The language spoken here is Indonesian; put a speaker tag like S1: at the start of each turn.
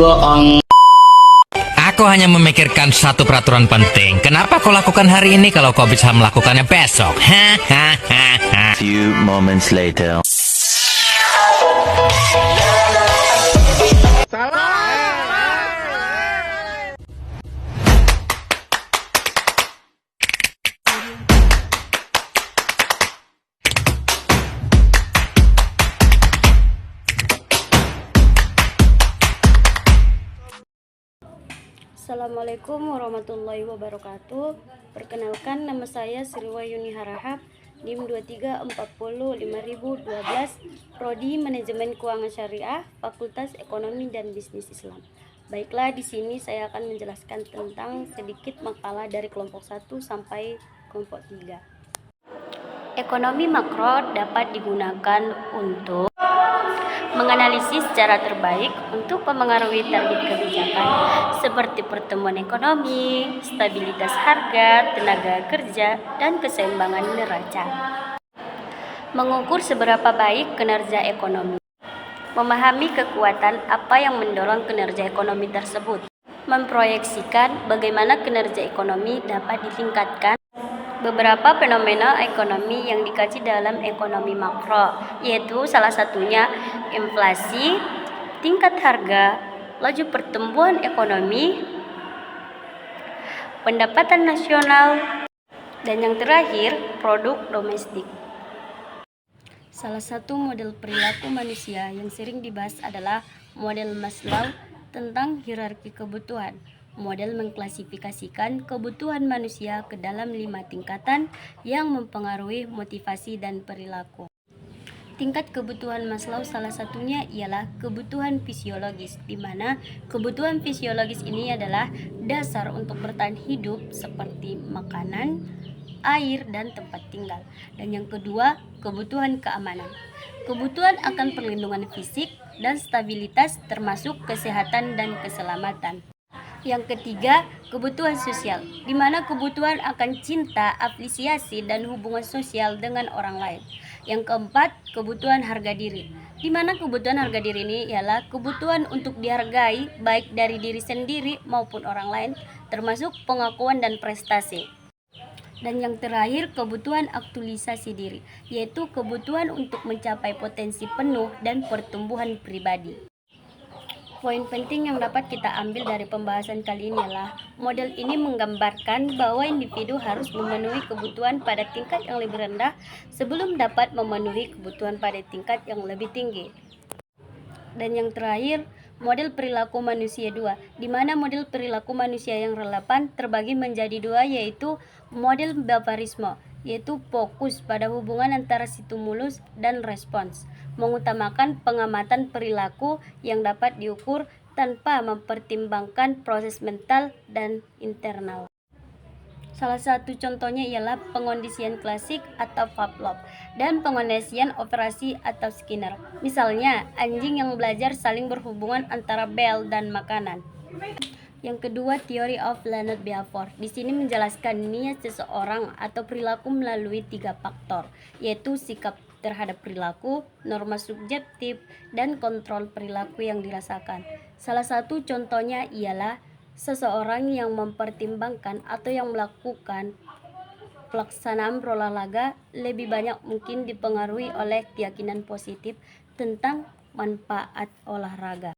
S1: Aku hanya memikirkan satu peraturan penting. Kenapa kau lakukan hari ini kalau kau bisa melakukannya besok?
S2: Few moments later.
S3: Assalamualaikum warahmatullahi wabarakatuh. Perkenalkan, nama saya Sriwayuni Harahap, NIM 2340512, Prodi Manajemen Keuangan Syariah, Fakultas Ekonomi dan Bisnis Islam. Baiklah, di sini saya akan menjelaskan tentang sedikit makalah dari kelompok 1 sampai kelompok 3. Ekonomi makro dapat digunakan untuk menganalisis cara terbaik untuk memengaruhi target kebijakan seperti pertumbuhan ekonomi, stabilitas harga, tenaga kerja, dan keseimbangan neraca. Mengukur seberapa baik kinerja ekonomi. Memahami kekuatan apa yang mendorong kinerja ekonomi tersebut. Memproyeksikan bagaimana kinerja ekonomi dapat ditingkatkan. Beberapa fenomena ekonomi yang dikaji dalam ekonomi makro, yaitu salah satunya inflasi, tingkat harga, laju pertumbuhan ekonomi, pendapatan nasional, dan yang terakhir, produk domestik. Salah satu model perilaku manusia yang sering dibahas adalah model Maslow tentang hierarki kebutuhan. Model mengklasifikasikan kebutuhan manusia ke dalam 5 tingkatan yang mempengaruhi motivasi dan perilaku. Tingkat kebutuhan Maslow salah satunya ialah kebutuhan fisiologis, di mana kebutuhan fisiologis ini adalah dasar untuk bertahan hidup seperti makanan, air, dan tempat tinggal. Dan yang kedua, kebutuhan keamanan. Kebutuhan akan perlindungan fisik dan stabilitas termasuk kesehatan dan keselamatan. Yang ketiga, kebutuhan sosial, di mana kebutuhan akan cinta, apresiasi, dan hubungan sosial dengan orang lain. Yang keempat, kebutuhan harga diri, di mana kebutuhan harga diri ini ialah kebutuhan untuk dihargai baik dari diri sendiri maupun orang lain, termasuk pengakuan dan prestasi. Dan yang terakhir, kebutuhan aktualisasi diri, yaitu kebutuhan untuk mencapai potensi penuh dan pertumbuhan pribadi. Poin penting yang dapat kita ambil dari pembahasan kali ini adalah model ini menggambarkan bahwa individu harus memenuhi kebutuhan pada tingkat yang lebih rendah sebelum dapat memenuhi kebutuhan pada tingkat yang lebih tinggi. Dan yang terakhir, model perilaku manusia 2, di mana model perilaku manusia yang relevan terbagi menjadi 2, yaitu model Bavarisme, yaitu fokus pada hubungan antara stimulus dan respons, mengutamakan pengamatan perilaku yang dapat diukur tanpa mempertimbangkan proses mental dan internal. Salah satu contohnya ialah pengondisian klasik atau Pavlov dan pengondisian operasi atau Skinner. Misalnya, anjing yang belajar saling berhubungan antara bel dan makanan. Yang kedua, Theory of Learned Behavior. Di sini menjelaskan niat seseorang atau perilaku melalui 3 faktor, yaitu sikap terhadap perilaku, norma subjektif, dan kontrol perilaku yang dirasakan. Salah satu contohnya ialah seseorang yang mempertimbangkan atau yang melakukan pelaksanaan berolahraga lebih banyak mungkin dipengaruhi oleh keyakinan positif tentang manfaat olahraga.